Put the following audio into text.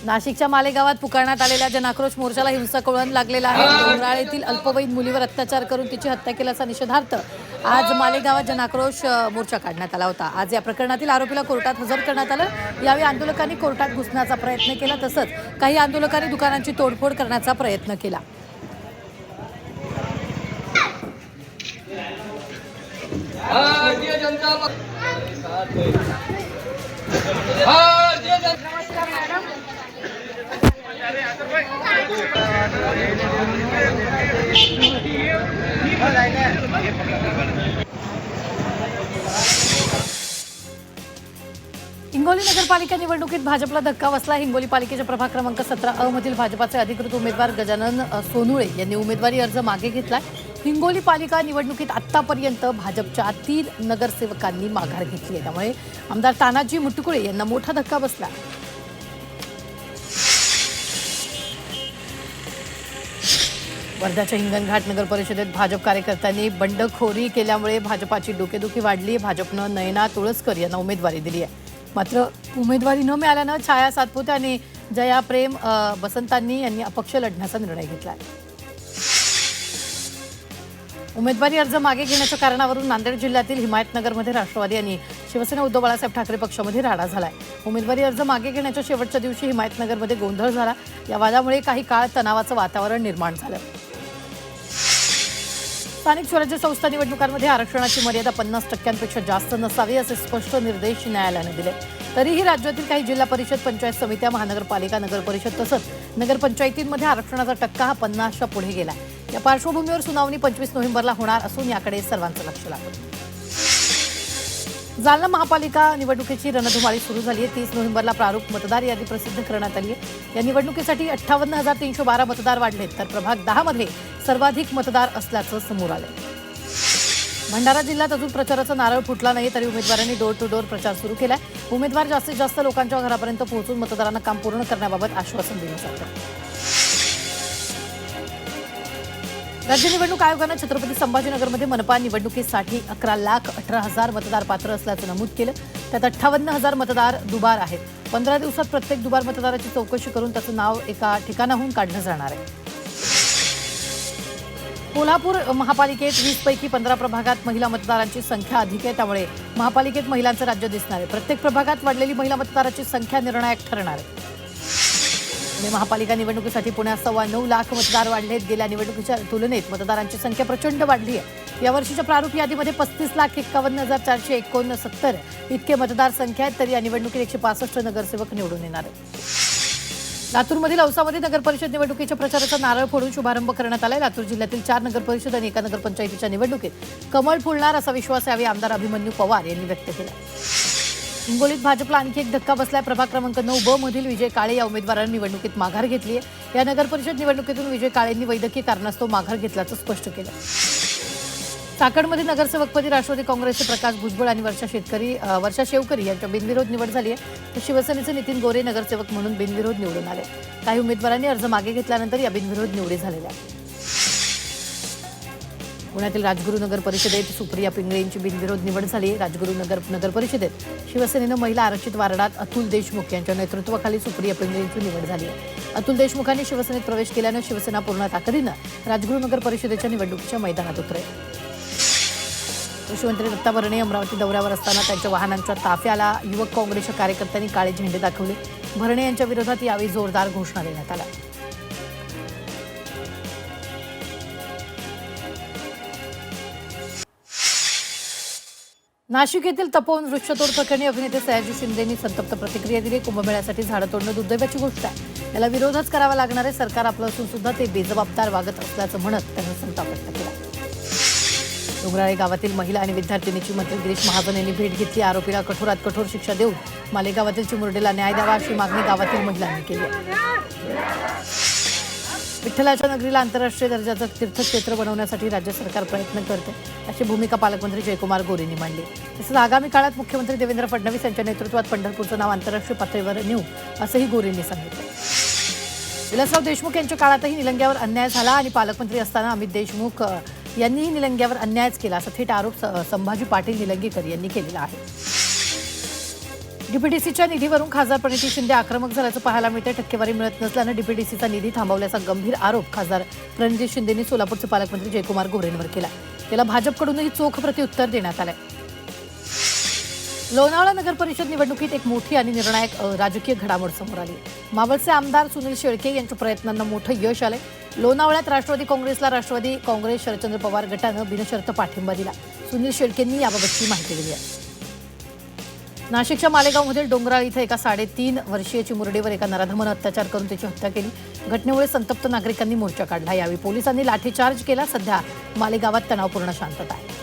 नाशिकच्या मालेगावात पुकारण्यात आलेल्या जनाक्रोश मोर्चाला हिंसक वळण लागलेलं आहे। डोंगराळेतील अल्पवयीन मुलीवर अत्याचार करून तिची हत्या केल्याचा निषेधार्थ आज मालेगावात जनाक्रोश मोर्चा काढण्यात आला होता। आज या प्रकरणातील आरोपीला कोर्टात हजर करण्यात आलं। यावेळी आंदोलकांनी कोर्टात घुसण्याचा प्रयत्न केला, तसंच काही आंदोलकांनी दुकानांची तोडफोड करण्याचा प्रयत्न केला। हिंगोली नगरपालिका निवडणुकीत भाजपला धक्का बसला। हिंगोली पालिकेच्या प्रभाग क्रमांक 17 मधील भाजपाचे अधिकृत उमेदवार गजानन सोनुळे यांनी उमेदवारी अर्ज मागे घेतला। हिंगोली पालिका निवडणुकीत आतापर्यंत भाजपच्या 3 नगरसेवकांनी माघार घेतली आहे। त्यामुळे आमदार तानाजी मुटकुळे यांना मोठा धक्का बसला। वर्ध्याच्या हिंगणघाट नगर परिषदेत भाजप कार्यकर्त्यांनी बंडखोरी केल्यामुळे भाजपाची डोकेदुखी वाढली। भाजपनं नयना तुळसकर यांना उमेदवारी दिली आहे, मात्र उमेदवारी न मिळाल्यानं छाया सातपुते आणि जया प्रेम बसंतांनी यांनी अपक्ष लढण्याचा निर्णय घेतला आहे। उमेदवारी अर्ज मागे घेण्याच्या कारणावरून नांदेड जिल्ह्यातील हिमायतनगरमध्ये राष्ट्रवादी आणि शिवसेना उद्धव बाळासाहेब ठाकरे पक्षामध्ये राडा झालाय। उमेदवारी अर्ज मागे घेण्याच्या शेवटच्या दिवशी हिमायतनगरमध्ये गोंधळ झाला। या वादामुळे काही काळ तणावाचं वातावरण निर्माण झालं। स्थानिक स्वराज्य संस्था निवडणुकांमध्ये आरक्षणाची मर्यादा 50% जास्त नसावी असे स्पष्ट निर्देश न्यायालयाने दिले। तरीही राज्यातील काही जिल्हा परिषद, पंचायत समित्या, महानगरपालिका, नगर परिषद तसंच नगरपंचायतींमध्ये आरक्षणाचा टक्का हा 50च्या पुढे गेला। या पार्श्वभूमीवर सुनावणी 25 नोव्हेंबरला होणार असून याकडे सर्वांचं लक्ष लागलं। जालना महापालिका निवडणुकीची रणधुमाळी सुरू झाली आहे। 30 नोव्हेंबरला प्रारूप मतदार यादी प्रसिद्ध करण्यात आली आहे। या निवडणुकीसाठी 58,312 मतदार वाढलेत, तर प्रभाग 10 मध्ये सर्वाधिक मतदार असल्याचं समोर आलं। भंडारा जिल्ह्यात अजून प्रचाराचा नारळ फुटला नाही, तरी उमेदवारांनी डोर टू डोर प्रचार सुरू केलाय। उमेदवार जास्तीत जास्त लोकांच्या घरापर्यंत पोहोचून मतदारांना काम पूर्ण करण्याबाबत आश्वासन दिलं जातं। राज्य निवडणूक आयोगानं छत्रपती संभाजीनगरमध्ये मनपा निवडणुकीसाठी 11,18,000 मतदार पात्र असल्याचं नमूद केलं। त्यात 58,000 मतदार दुबार आहेत। 15 दिवसात प्रत्येक दुबार मतदाराची चौकशी करून त्याचं नाव एका ठिकाणाहून काढलं जाणार आहे। कोल्हापूर महापालिकेत 20 पैकी 15 प्रभागात महिला मतदारांची संख्या अधिक आहे, त्यामुळे महापालिकेत महिलांचं राज्य दिसणार आहे। प्रत्येक प्रभागात वाढलेली महिला मतदाराची संख्या निर्णायक ठरणार आहे। पुणे महापालिका निवडणुकीसाठी पुण्यात 9.25 लाख मतदार वाढलेत। गेल्या निवडणुकीच्या तुलनेत मतदारांची संख्या प्रचंड वाढली आहे। यावर्षीच्या प्रारूप यादीमध्ये 35,51,469 इतके मतदार संख्या आहेत, तरी या निवडणुकीत 165 नगरसेवक निवडून येणार आहेत। लातूरमधील औसामध्ये नगरपरिषद निवडणुकीच्या प्रचाराचा नारळ फोडून शुभारंभ करण्यात आलाय। लातूर जिल्ह्यातील 4 नगरपरिषद आणि एका नगरपंचायतीच्या निवडणुकीत कमळ फुलणार असा विश्वास यावेळी आमदार अभिमन्यू पवार यांनी व्यक्त केला। हिंगोलीत भाजपला आणखी एक धक्का बसलाय। प्रभाग क्रमांक 9 मधील विजय काळे या उमेदवारांनी निवडणुकीत माघार घेतली आहे। या नगरपरिषद निवडणुकीतून विजय काळेंनी वैद्यकीय कारणास्तव माघार घेतल्याचं स्पष्ट केलं। चाकणमध्ये नगरसेवकपदी राष्ट्रवादी काँग्रेसचे प्रकाश भुजबळ आणि वर्षा शेवकरी यांच्या बिनविरोध निवड झाली आहे, तर शिवसेनेचे नितीन गोरे नगरसेवक म्हणून बिनविरोध निवडून आले। काही उमेदवारांनी अर्ज मागे घेतल्यानंतर या बिनविरोध निवडी झालेल्या आहेत। पुण्यातील राजगुरू नगर परिषदेत सुप्रिया पिंगळे यांची बिनविरोध निवड झाली आहे। राजगुरू नगर परिषदेत शिवसेनेनं महिला आरक्षित वार्डात अतुल देशमुख यांच्या नेतृत्वाखाली सुप्रिया पिंगळे यांची निवड झाली आहे। अतुल देशमुखांनी शिवसेनेत प्रवेश केल्यानं शिवसेना पूर्ण ताकदीनं राजगुरू नगर परिषदेच्या निवडणुकीच्या मैदानात उतरेल। कृषीमंत्री दत्ता भरणे अमरावती दौऱ्यावर असताना त्यांच्या वाहनांच्या ताफ्याला युवक काँग्रेसच्या कार्यकर्त्यांनी काळे झेंडे दाखवले। भरणे यांच्या विरोधात यावेळी जोरदार घोषणा देण्यात आल्या। नाशिक येथील तपोवन वृक्षतोड प्रकरणी अभिनेते सयाजी शिंदेंनी संतप्त प्रतिक्रिया दिली। कुंभमेळ्यासाठी झाडं तोडणं दुर्दैवाची गोष्ट आहे, याला विरोधच करावा लागणार आहे। सरकार आपलं असून सुद्धा ते बेजबाबदार वागत असल्याचं म्हणत त्यांनी संताप व्यक्त केला। डोंगराळे गावातील महिला आणि विद्यार्थिनीची मंत्री गिरीश महाजन यांनी भेट घेतली। आरोपीला कठोरात कठोर शिक्षा देऊन मालेगावातील चिमुरडेला न्याय द्यावा अशी मागणी गावातील महिलांनी केली आहे। विठ्ठलाच्या नगरीला आंतरराष्ट्रीय दर्जाचं तीर्थक्षेत्र बनवण्यासाठी राज्य सरकार प्रयत्न करते, अशी भूमिका पालकमंत्री जयकुमार गोरेंनी मांडली। तसंच आगामी काळात मुख्यमंत्री देवेंद्र फडणवीस यांच्या नेतृत्वात पंढरपूरचं नाव आंतरराष्ट्रीय पातळीवर नेऊ असंही गोरेंनी सांगितलं। विलासराव देशमुख यांच्या काळातही निलंग्यावर अन्याय झाला आणि पालकमंत्री असताना अमित देशमुख यांनीही निलंग्यावर अन्यायच केला असा थेट आरोप संभाजी पाटील निलंगेकर यांनी केलेला आहे। डीपीडीसीच्या निधीवरून खासदार प्रणिती शिंदे आक्रमक झाल्याचं पाहायला मिळते. टक्केवारी मिळत नसल्यानं डीपीडीसीचा निधी थांबवल्याचा गंभीर आरोप खासदार प्रणिती शिंदेंनी सोलापूरचे पालकमंत्री जयकुमार गोरेंवर केला. त्याला भाजपकडूनही चोख प्रत्युत्तर देण्यात आलंय. लोणावळा नगर परिषद निवडणुकीत एक मोठी आणि निर्णायक राजकीय घडामोड समोर आली. मावळचे आमदार सुनील शेळके यांच्या प्रयत्नांना मोठं यश आलंय. लोणावळ्यात राष्ट्रवादी काँग्रेसला राष्ट्रवादी काँग्रेस शरदचंद्र पवार गटानं बिनशर्त पाठिंबा दिला. सुनील शेळकेंनी याबाबतची माहिती दिली आहे. नाशिकच्या मालेगावमधील डोंगराळ इथं एका 3.5 वर्षीय मुरडीवर एका नराधमानं अत्याचार करून त्याची हत्या केली. घटनेमुळे संतप्त नागरिकांनी मोर्चा काढला. यावेळी पोलिसांनी लाठीचार्ज केला. सध्या मालेगावात तणावपूर्ण शांतता आहे.